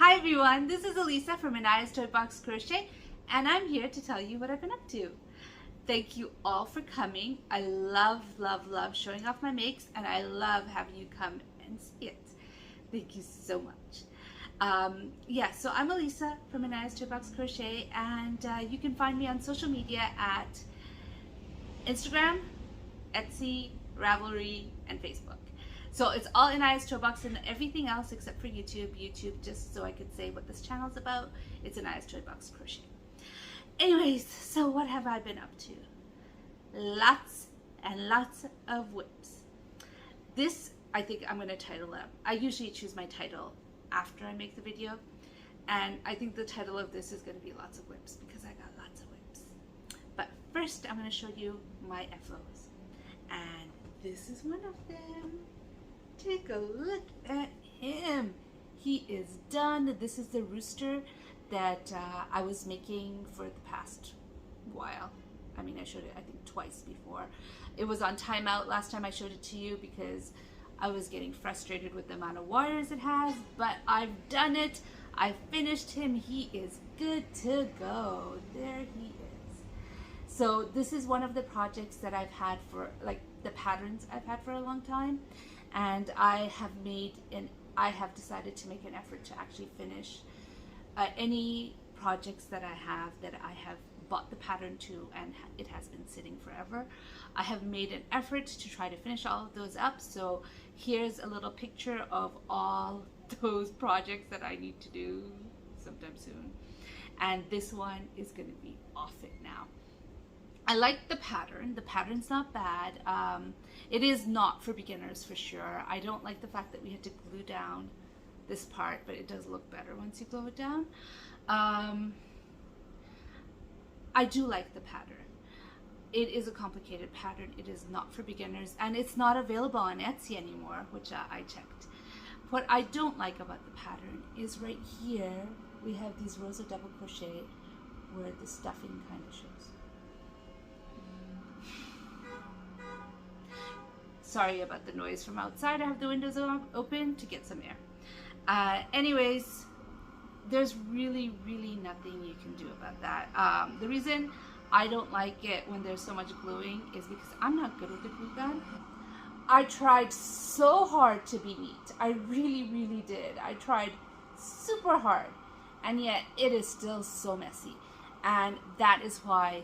Hi everyone, this is Elisa from Anaya's Toy Box Crochet, and I'm here to tell you what I've been up to. Thank you all for coming. I love showing off my makes, and I love having you come and see it. Thank you so much. So I'm Elisa from Anaya's Toy Box Crochet, and you can find me on social media at Instagram, Etsy, Ravelry, and Facebook. So it's all Anaya's Toy Box and everything else except for YouTube. YouTube, just so I could say what this channel's about, it's Anaya's Toy Box Crochet. Anyways, so what have I been up to? Lots and lots of whips. This, I think I'm going to title up. I usually choose my title after I make the video. And I think the title of this is going to be Lots of Whips because I got lots of whips. But first, I'm going to show you my FOs. And this is one of them. Take a look at him. He is done. This is the Rooster that I was making for the past while. I mean, I showed it I think twice before. It was on timeout last time I showed it to you because I was getting frustrated with the amount of wires it has, but I've done it. I finished him. He is good to go. There he is. So this is one of the projects that I've had for, like, the patterns I've had for a long time. And I have decided to make an effort to actually finish any projects that I have bought the pattern to, and it has been sitting forever. I have made an effort to try to finish all of those up. So here's a little picture of all those projects that I need to do sometime soon. And this one is going to be off it now. I like the pattern. The pattern's not bad. It is not for beginners for sure. I don't like the fact that we had to glue down this part, but it does look better once you glue it down. I do like the pattern. It is a complicated pattern. It is not for beginners, and it's not available on Etsy anymore, which I checked. What I don't like about the pattern is right here we have these rows of double crochet where the stuffing kind of shows. Sorry about the noise from outside. I have the windows open to get some air. Anyways, there's really nothing you can do about that. The reason I don't like it when there's so much gluing is because I'm not good with the glue gun. I tried so hard to be neat. I really did. I tried super hard, and yet it is still so messy. And that is why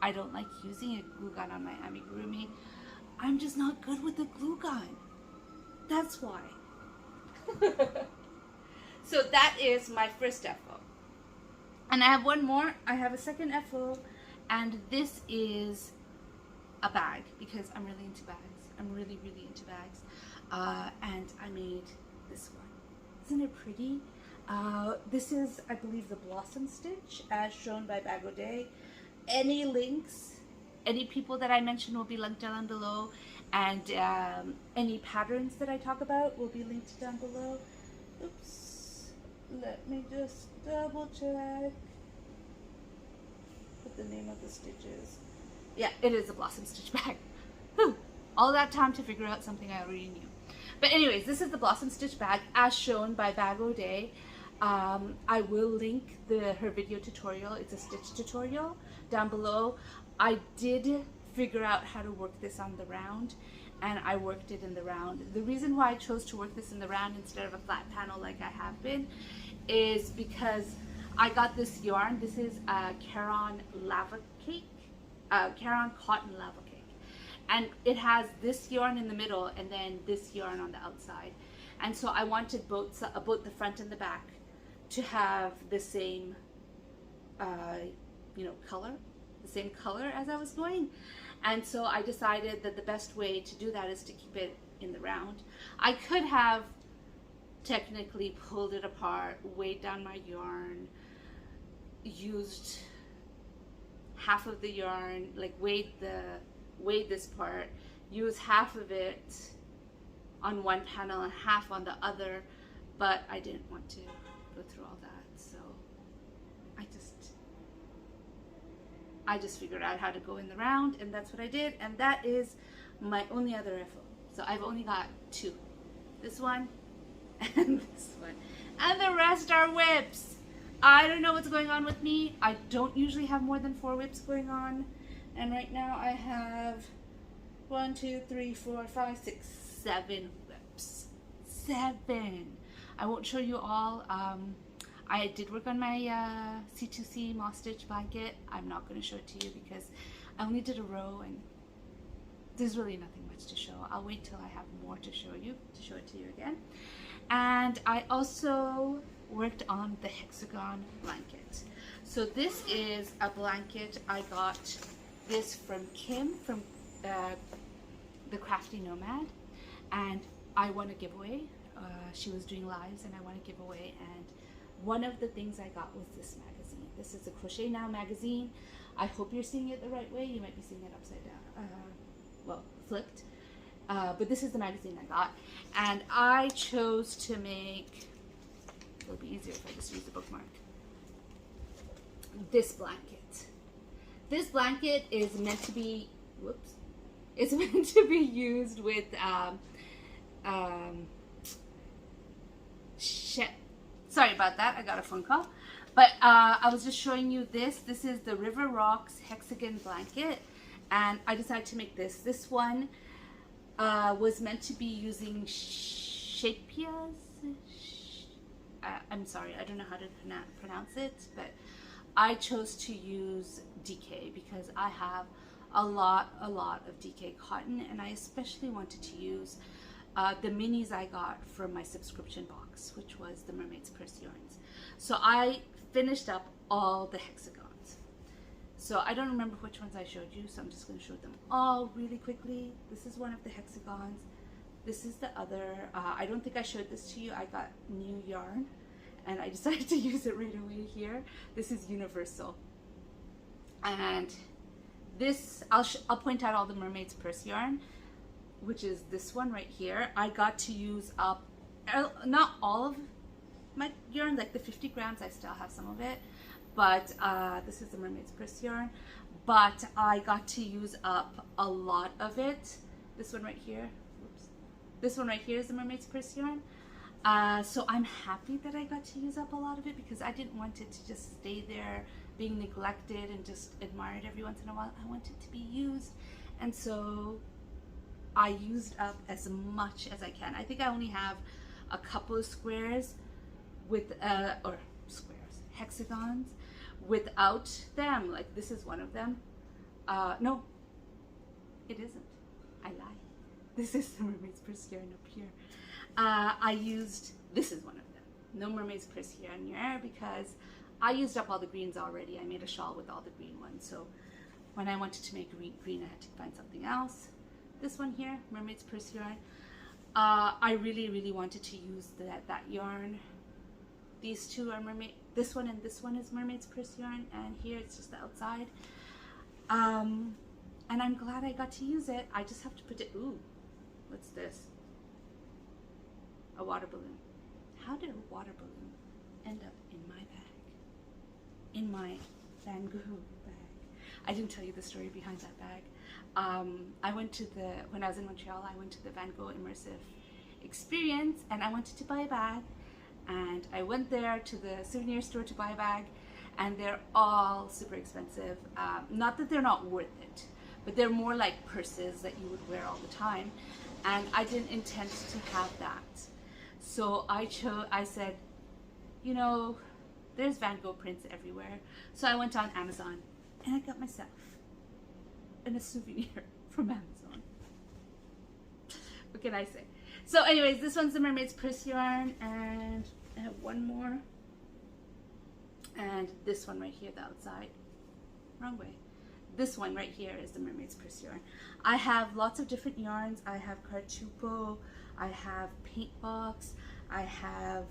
I don't like using a glue gun on my amigurumi. I'm just not good with the glue gun. That's why. So that is my first FO. And I have one more. I have a second FO, and this is a bag because I'm really into bags. I'm really into bags. And I made this one. Isn't it pretty? This is, I believe, the Blossom Stitch as shown by Bag O' Day. Any links, any people that I mentioned will be linked down below, and any patterns that I talk about will be linked down below. Oops, let me just double check what the name of the stitch is. Yeah, it is a Blossom Stitch bag. Whew, all that time to figure out something I already knew. But anyways, this is the Blossom Stitch bag as shown by Bag O' Day. I will link her video tutorial. It's a stitch tutorial down below. I did figure out how to work this on the round, and I worked it in the round. The reason why I chose to work this in the round instead of a flat panel like I have been is because I got this yarn. This is a Caron lava cake, Caron cotton lava cake, and it has this yarn in the middle and then this yarn on the outside. And so I wanted both the front and the back to have the same, color. The same color as I was going, and so I decided that the best way to do that is to keep it in the round. I could have technically pulled it apart, weighed down my yarn, used half of the yarn, like weighed this part, use half of it on one panel and half on the other, but I didn't want to go through all that, so I just figured out how to go in the round, and that's what I did, and that is my only other FO. So I've only got two. This one and this one. And the rest are whips. I don't know what's going on with me. I don't usually have more than 4 whips going on. And right now I have 1, 2, 3, 4, 5, 6, 7 whips. 7. I won't show you all. I did work on my C2C moss stitch blanket. I'm not going to show it to you because I only did a row and there's really nothing much to show. I'll wait till I have more to show it to you again. And I also worked on the hexagon blanket. So this is a blanket. I got this from Kim from the Crafty Nomad, and I won a giveaway. She was doing lives and I won a giveaway, and one of the things I got was this magazine. This is a Crochet Now magazine. I hope you're seeing it the right way. You might be seeing it upside down, well, flipped. But this is the magazine I got, and I chose to make, it'll be easier if I just use the bookmark, this blanket. This blanket is meant to be, whoops, it's meant to be used with, sorry about that, I got a phone call. But I was just showing you this. This is the River Rocks hexagon blanket, and I decided to make this. This one was meant to be using shapias. I'm sorry, I don't know how to pronounce it, but I chose to use DK because I have a lot of DK cotton, and I especially wanted to use the minis I got from my subscription box, which was the Mermaid's Purse yarns. So I finished up all the hexagons. So I don't remember which ones I showed you, so I'm just going to show them all really quickly. This is one of the hexagons. This is the other. I don't think I showed this to you. I got new yarn and I decided to use it right away here. This is universal. And this, I'll point out all the Mermaid's Purse yarn, which is this one right here. I got to use up, not all of my yarn, like the 50 grams, I still have some of it, but this is the Mermaid's Purse yarn, but I got to use up a lot of it. This one right here, oops. This one right here is the Mermaid's Purse yarn. So I'm happy that I got to use up a lot of it because I didn't want it to just stay there being neglected and just admired every once in a while. I want it to be used, and so I used up as much as I can. I think I only have a couple of squares with, or squares, hexagons without them. Like this is one of them. No, it isn't. I lie. This is the Mermaid's Purse yarn up here. I used, this is one of them. No Mermaid's Purse yarn here because I used up all the greens already. I made a shawl with all the green ones. So when I wanted to make green, I had to find something else. This one here, Mermaid's Purse yarn. I really wanted to use that yarn. These two are this one and this one is Mermaid's Purse yarn, and here it's just the outside. And I'm glad I got to use it. I just have to put it, ooh, what's this? A water balloon. How did a water balloon end up in my bag? In my Van Gogh bag. I didn't tell you the story behind that bag. I went to when I was in Montreal, I went to the Van Gogh Immersive Experience, and I wanted to buy a bag. And I went there to the souvenir store to buy a bag, and they're all super expensive. Not that they're not worth it, but they're more like purses that you would wear all the time. And I didn't intend to have that. So I said, you know, there's Van Gogh prints everywhere. So I went on Amazon and I got myself a souvenir from Amazon. What can I say? So anyways, this one's the Mermaid's Purse yarn, and I have one more. And this one right here, the outside. Wrong way. This one right here is the Mermaid's Purse yarn. I have lots of different yarns. I have Cartupo, I have Paintbox, I have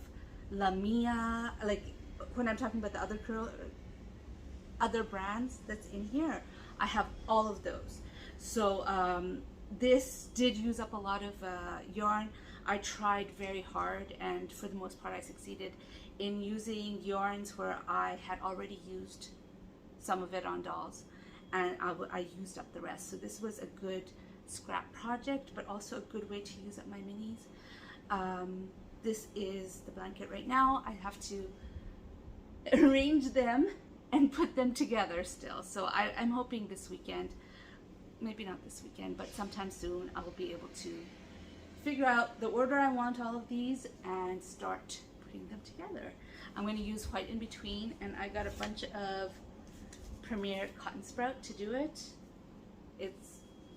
Lamia. Like when I'm talking about the other brands that's in here, I have all of those. So this did use up a lot of yarn. I tried very hard, and for the most part I succeeded in using yarns where I had already used some of it on dolls, and I used up the rest. So this was a good scrap project, but also a good way to use up my minis. this is the blanket right now. I have to arrange them and put them together still. So I'm hoping this weekend, maybe not this weekend, but sometime soon, I will be able to figure out the order I want all of these and start putting them together. I'm going to use white in between, and I got a bunch of Premier Cotton Sprout to do it.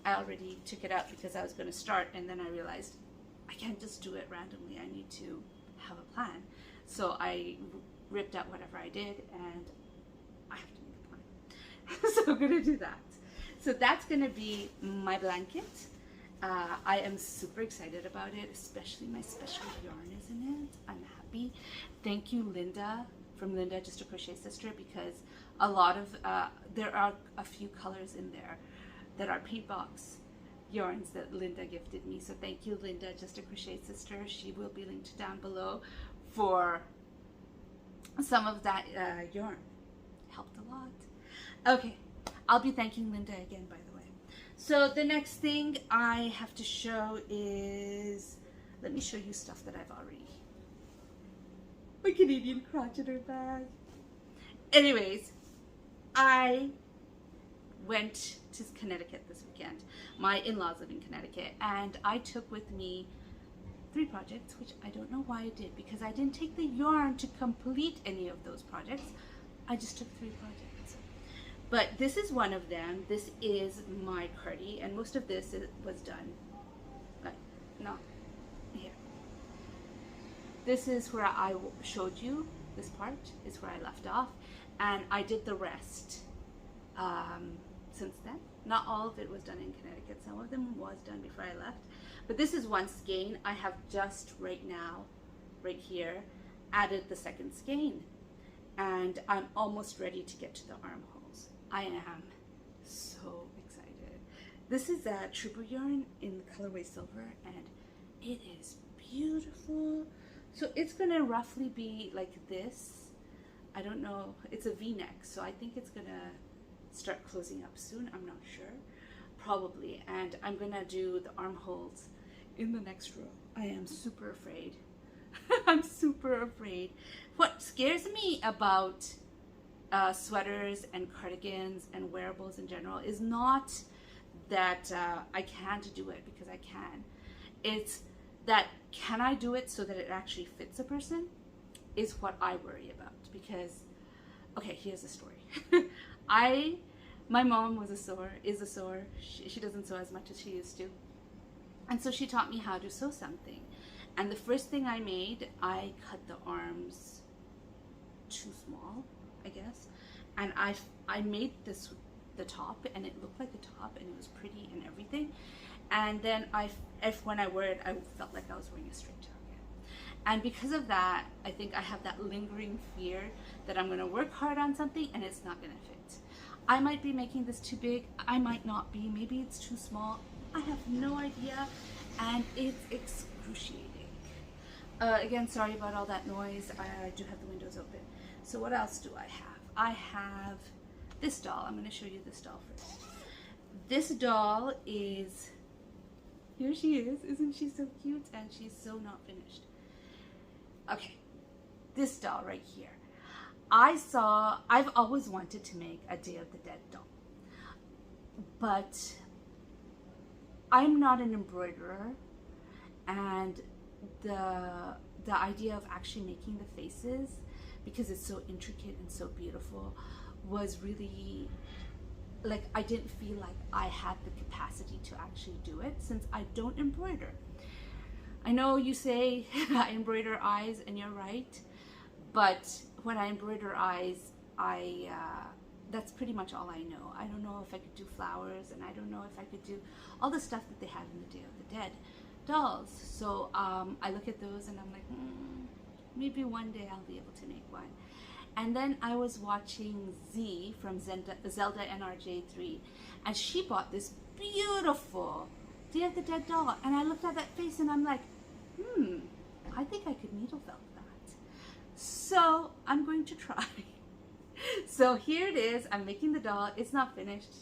I already took it out because I was going to start, and then I realized I can't just do it randomly. I need to have a plan. So I ripped out whatever I did, and I have to make a plan. So I'm going to do that. So that's going to be my blanket. I am super excited about it, especially my special yarn is in it. I'm happy. Thank you, Linda, from Linda, Just a Crochet Sister, because a lot of, there are a few colors in there that are paint box yarns that Linda gifted me. So thank you, Linda, Just a Crochet Sister. She will be linked down below for some of that yarn. Helped a lot. Okay, I'll be thanking Linda again, by the way. So the next thing I have to show is, let me show you stuff that I've already, my Canadian crocheter bag. Anyways, I went to Connecticut this weekend. My in-laws live in Connecticut, and I took with me 3 projects, which I don't know why I did, because I didn't take the yarn to complete any of those projects. I just took 3 projects. But this is one of them. This is my cardi, and most of this was done, but not here. This is where I showed you, this part is where I left off, and I did the rest since then. Not all of it was done in Connecticut. Some of them was done before I left. But this is one skein. I have just right now, right here, added the second skein. And I'm almost ready to get to the armholes. I am so excited. This is a Trooper yarn in the colorway silver, and it is beautiful. So it's gonna roughly be like this. I don't know, it's a V-neck, so I think it's gonna start closing up soon. I'm not sure, probably. And I'm gonna do the armholes in the next row. I am super afraid. I'm super afraid. What scares me about sweaters and cardigans and wearables in general is not that I can't do it, because I can. It's that, can I do it so that it actually fits a person, is what I worry about. Because, okay, here's the story. My mom is a sewer. She doesn't sew as much as she used to. And so she taught me how to sew something. And the first thing I made, I cut the arms too small, I guess. And I made the top, and it looked like a top, and it was pretty and everything. And then when I wore it, I felt like I was wearing a straight jacket. And because of that, I think I have that lingering fear that I'm gonna work hard on something and it's not gonna fit. I might be making this too big, I might not be, maybe it's too small, I have no idea, and it's excruciating. Again, sorry about all that noise, I do have the windows open. So what else do I have? I have this doll. I'm gonna show you this doll first. This doll is, here she is, isn't she so cute? And she's so not finished. Okay, this doll right here. I've always wanted to make a Day of the Dead doll, but I'm not an embroiderer, and the idea of actually making the faces, because it's so intricate and so beautiful, was really, like, I didn't feel like I had the capacity to actually do it, since I don't embroider. I know you say I embroider eyes, and you're right, but when I embroider eyes, that's pretty much all I know. I don't know if I could do flowers, and I don't know if I could do all the stuff that they had in the Day of the Dead dolls. So I look at those and I'm like, maybe one day I'll be able to make one. And then I was watching Z from Zelda NRJ3, and she bought this beautiful Day of the Dead doll, and I looked at that face and I'm like, I think I could needle felt that. So I'm going to try. So here it is. I'm making the doll. It's not finished.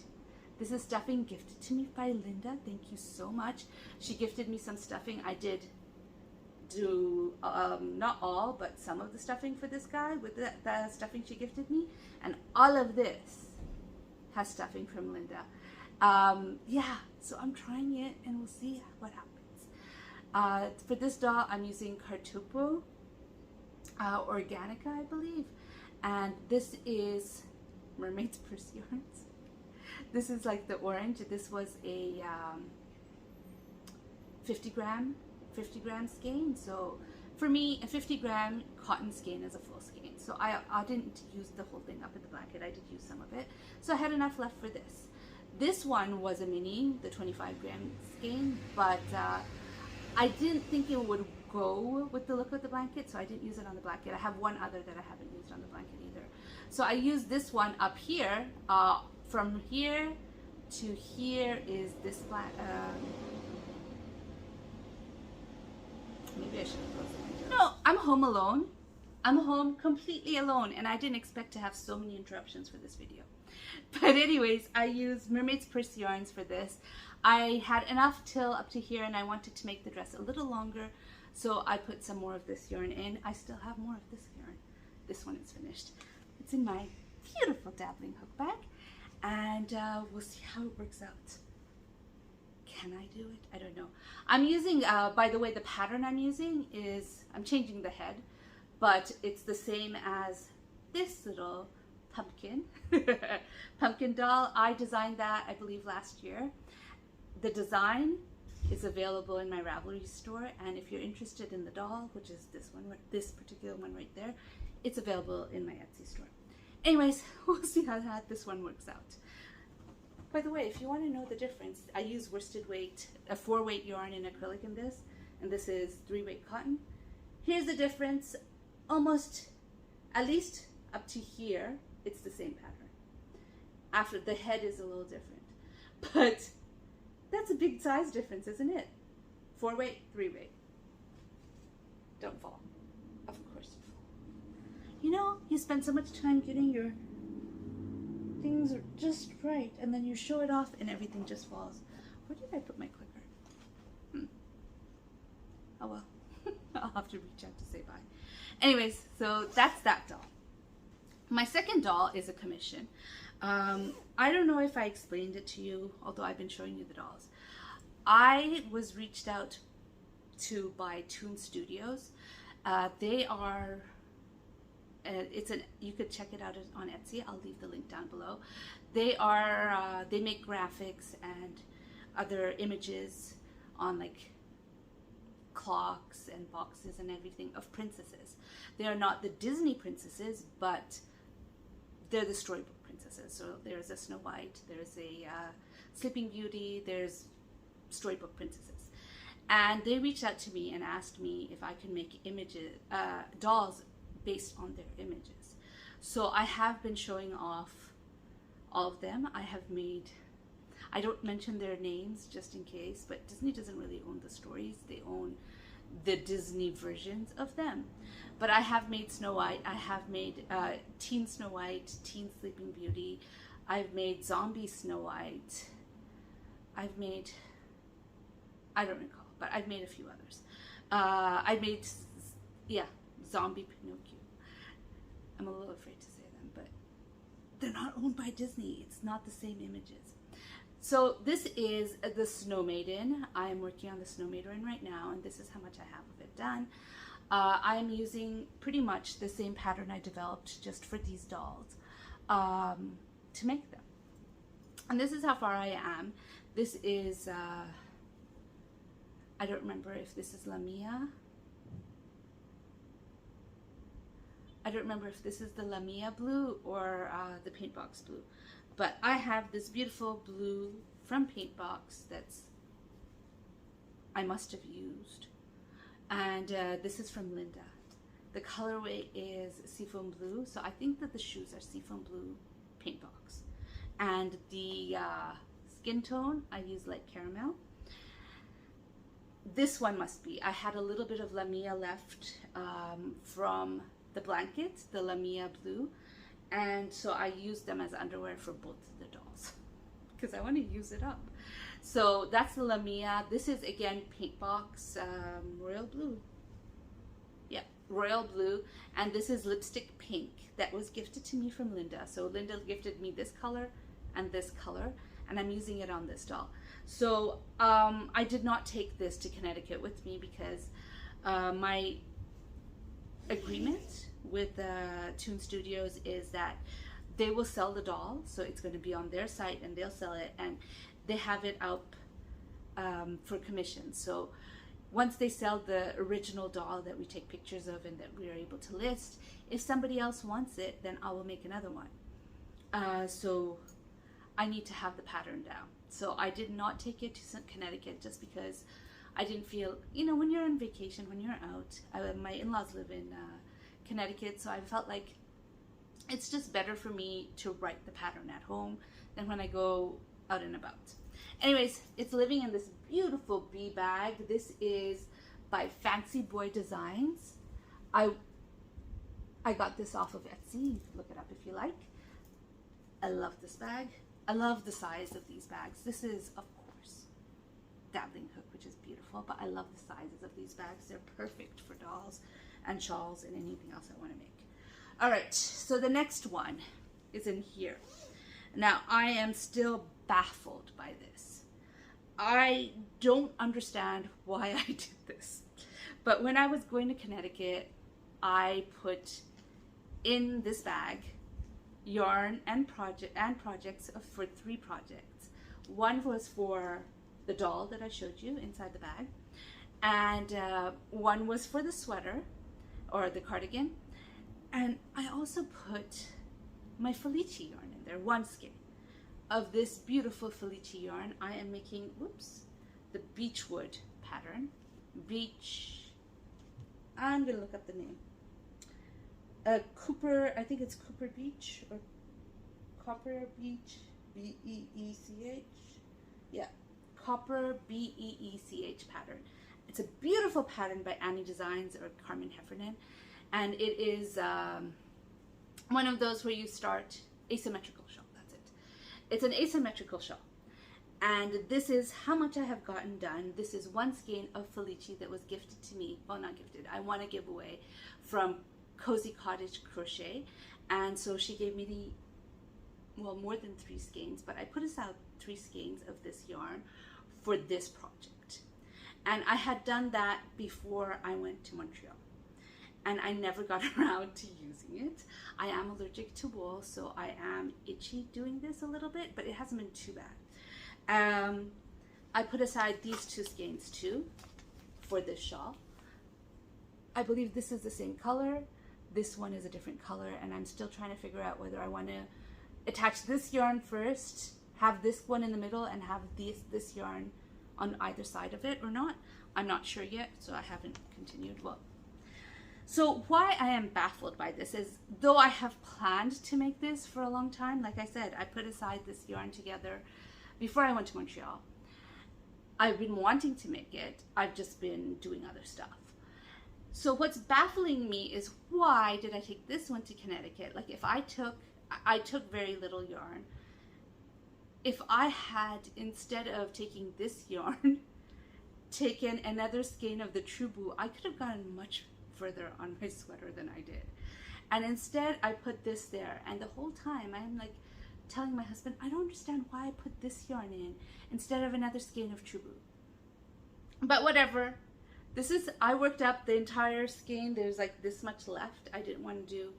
This is stuffing gifted to me by Linda. Thank you so much. She gifted me some stuffing. I did do not all, but some of the stuffing for this guy with the stuffing she gifted me, and all of this has stuffing from Linda. Yeah, so I'm trying it and we'll see what happens. For this doll, I'm using Cartupo Organica, I believe, and this is Mermaid's Purse Yarns. This is like the orange. This was a 50 gram skein. So for me, a 50-gram cotton skein is a full skein. So I didn't use the whole thing up in the blanket. I did use some of it. So I had enough left for this. This one was a mini, the 25-gram skein, but I didn't think it would go with the look of the blanket, so I didn't use it on the blanket. I have one other that I haven't used on the blanket either. So I used this one up here. From here to here is this maybe I should have closed the window. No, I'm home alone. I'm home completely alone, and I didn't expect to have so many interruptions for this video. But anyways, I used Mermaid's Purse Yarns for this. I had enough till up to here, and I wanted to make the dress a little longer, so I put some more of this yarn in. I still have more of this yarn. This one is finished. It's in my beautiful dabbling hook bag, and we'll see how it works out. Can I do it? I don't know. I'm using, by the way, the pattern I'm using is, I'm changing the head, but it's the same as this little pumpkin. Pumpkin doll. I designed that, I believe, last year. The design is available in my Ravelry store, and if you're interested in the doll, which is this one, this particular one right there, it's available in my Etsy store. Anyways, we'll see how this one works out. By the way, if you want to know the difference, I use worsted weight, a 4-weight yarn in acrylic in this, and this is 3-weight cotton. Here's the difference. Almost, at least up to here, it's the same pattern. After, the head is a little different, but that's a big size difference, isn't it? 4-weight, 3-weight. Don't fall. Of course you fall. You know, you spend so much time getting your things just right, and then you show it off and everything just falls. Where did I put my clicker? Oh well. I'll have to reach out to say bye. Anyways, so that's that doll. My second doll is a commission. I don't know if I explained it to you, although I've been showing you the dolls. I was reached out to by Toon Studios. They are, you could check it out on Etsy. I'll leave the link down below. They are, they make graphics and other images on like clocks and boxes and everything of princesses. They are not the Disney princesses, but they're the storybook princesses. So there's a Snow White, there's a Sleeping Beauty, there's storybook princesses. And they reached out to me and asked me if I could make images, dolls based on their images. So I have been showing off all of them. I have made, I don't mention their names just in case, but Disney doesn't really own the stories. They own the Disney versions of them. But I have made Snow White. I have made Teen Snow White, Teen Sleeping Beauty. I've made Zombie Snow White. I've made, I don't recall, but I've made a few others. I made, yeah, Zombie Pinocchio. I'm a little afraid to say them, but they're not owned by Disney. It's not the same images. So this is the Snow Maiden. I am working on the Snow Maiden right now, and this is how much I have of it done. I am using pretty much the same pattern I developed just for these dolls to make them. And this is how far I am. This is, I don't remember if this is Lamia. I don't remember if this is the Lamia blue or the Paintbox blue. But I have this beautiful blue from Paintbox that's, I must have used. And this is from Linda. The colorway is Seafoam Blue, so I think that the shoes are Seafoam Blue Paintbox. And the skin tone, I use light caramel. This one must be, I had a little bit of Lamia left from the blanket, the Lamia blue. And so I used them as underwear for both the dolls because I want to use it up. So that's the Lamia. This is again Paintbox Royal Blue. royal blue, and this is lipstick pink that was gifted to me from Linda. So Linda gifted me this color and this color, and I'm using it on this doll. So I did not take this to Connecticut with me because my agreement with Toon Studios is that they will sell the doll, so it's going to be on their site and they'll sell it, and they have it out for commission. So once they sell the original doll that we take pictures of and that we are able to list, if somebody else wants it, then I will make another one. So I need to have the pattern down. So I did not take it to Connecticut just because I didn't feel, you know, when you're on vacation, when you're out, my in-laws live in Connecticut, so I felt like it's just better for me to write the pattern at home than when I go out and about. Anyways, it's living in this beautiful bee bag. This is by Fancy Boy Designs. I got this off of Etsy. You can look it up if you like. I love this bag. I love the size of these bags. This is, of course, dabbling hook, which is beautiful, but I love the sizes of these bags. They're perfect for dolls and shawls and anything else I want to make. All right, so the next one is in here. Now, I am still baffled by this. I don't understand why I did this, but when I was going to Connecticut, I put in this bag yarn and projects for 3 projects. One was for the doll that I showed you inside the bag, and one was for the sweater or the cardigan, and I also put my Felice yarn in there, 1 skein of this beautiful Felice yarn. I am making, the Beechwood pattern. I'm gonna look up the name. Cooper, I think it's Cooper Beech or Copper Beech, B-E-E-C-H. Yeah, Copper B-E-E-C-H pattern. It's a beautiful pattern by Annie Designs or Carmen Heffernan, and it is one of those where you start asymmetrical shawl. That's it. It's an asymmetrical shawl, and this is how much I have gotten done. This is 1 skein of Felice that was gifted to me. Well, not gifted. I want to give away from Cozy Cottage Crochet, and so she gave me more than 3 skeins, but I put aside 3 skeins of this yarn for this project, and I had done that before I went to Montreal, and I never got around to using it. I am allergic to wool, so I am itchy doing this a little bit, but it hasn't been too bad. I put aside these 2 skeins too for this shawl. I believe this is the same color. This one is a different color, and I'm still trying to figure out whether I want to attach this yarn first, have this one in the middle, and have this yarn on either side of it or not. I'm not sure yet, so I haven't continued. So why I am baffled by this is, though I have planned to make this for a long time, like I said, I put aside this yarn together before I went to Montreal. I've been wanting to make it. I've just been doing other stuff. So what's baffling me is, why did I take this one to Connecticut? Like, if I took very little yarn. If I had, instead of taking this yarn, taken another skein of the True Blue, I could have gotten much further on my sweater than I did. And instead I put this there, and the whole time I'm like telling my husband, I don't understand why I put this yarn in instead of another skein of True Blue. But whatever. This is, I worked up the entire skein. There's like this much left. I didn't want to do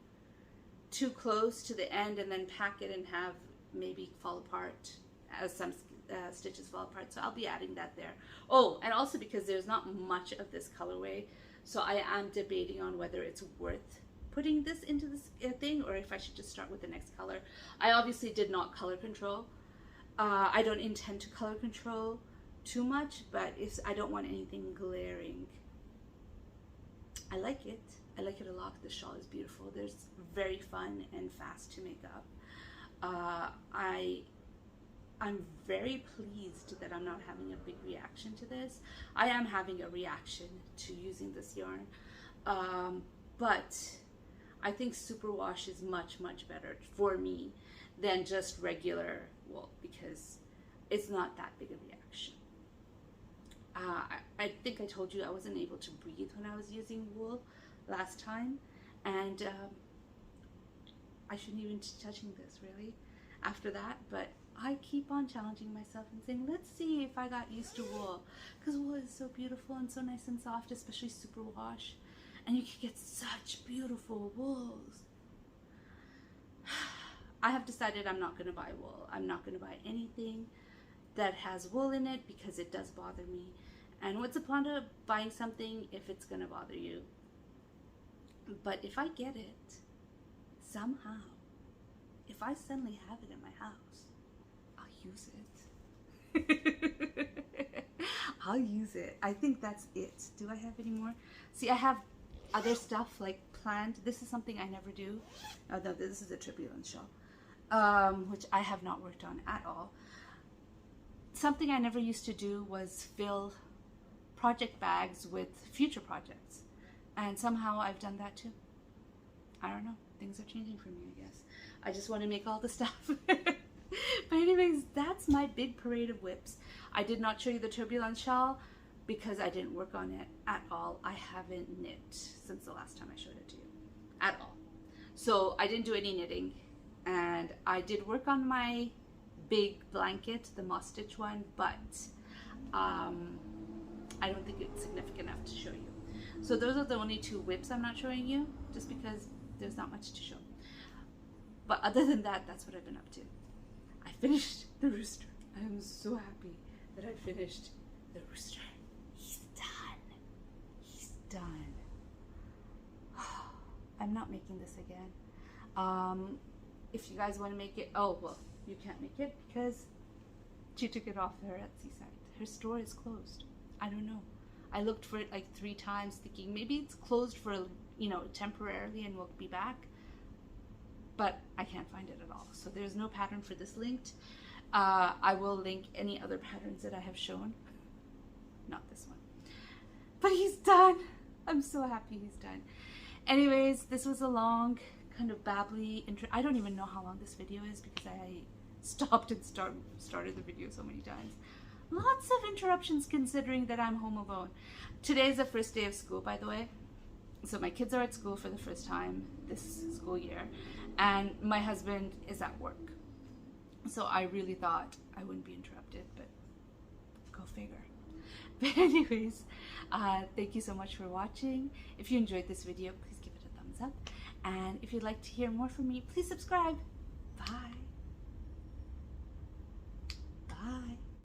too close to the end and then pack it and have maybe fall apart as some stitches fall apart. So I'll be adding that there. Oh, and also because there's not much of this colorway, so I am debating on whether it's worth putting this into this thing or if I should just start with the next color. I obviously did not color control. I don't intend to color control too much, but if I don't want anything glaring. I like it. I like it a lot. The shawl is beautiful. There's very fun and fast to make up. I'm very pleased that I'm not having a big reaction to this. I am having a reaction to using this yarn, but I think superwash is much better for me than just regular wool because it's not that big a reaction. I think I told you I wasn't able to breathe when I was using wool. last time, and I shouldn't even be touching this really after that, but I keep on challenging myself and saying, let's see if I got used to wool, because wool is so beautiful and so nice and soft, especially superwash, and you can get such beautiful wools. I have decided I'm not going to buy wool. I'm not going to buy anything that has wool in it because it does bother me. And what's the point of buying something if it's going to bother you? But if I get it, somehow, if I suddenly have it in my house, I'll use it. I'll use it. I think that's it. Do I have any more? See, I have other stuff like planned. This is something I never do. Oh no, this is a turbulence shawl, which I have not worked on at all. Something I never used to do was fill project bags with future projects, and somehow I've done that too. I don't know, things are changing for me, I guess. I just want to make all the stuff. But anyways, that's my big parade of whips. I did not show you the turbulence shawl because I didn't work on it at all. I haven't knit since the last time I showed it to you at all. So I didn't do any knitting, and I did work on my big blanket, the moss stitch one, but I don't think it's significant enough to show you. So those are the only two whips I'm not showing you, just because there's not much to show. But other than that, that's what I've been up to. I finished the Rooster. I am so happy that I finished the Rooster. He's done. He's done. I'm not making this again. If you guys want to make it, oh well, you can't make it because she took it off her Etsy site. Her store is closed. I don't know. I looked for it like 3 times thinking maybe it's closed for, you know, temporarily and we'll be back. But I can't find it at all. So there's no pattern for this linked. I will link any other patterns that I have shown. Not this one. But he's done. I'm so happy he's done. Anyways, this was a long, kind of babbly intro. I don't even know how long this video is because I stopped and started the video so many times. Lots of interruptions considering that I'm home alone. Today's the first day of school, by the way. So my kids are at school for the first time this school year, and my husband is at work. So I really thought I wouldn't be interrupted, but go figure. But anyways, thank you so much for watching. If you enjoyed this video, please give it a thumbs up. And if you'd like to hear more from me, please subscribe.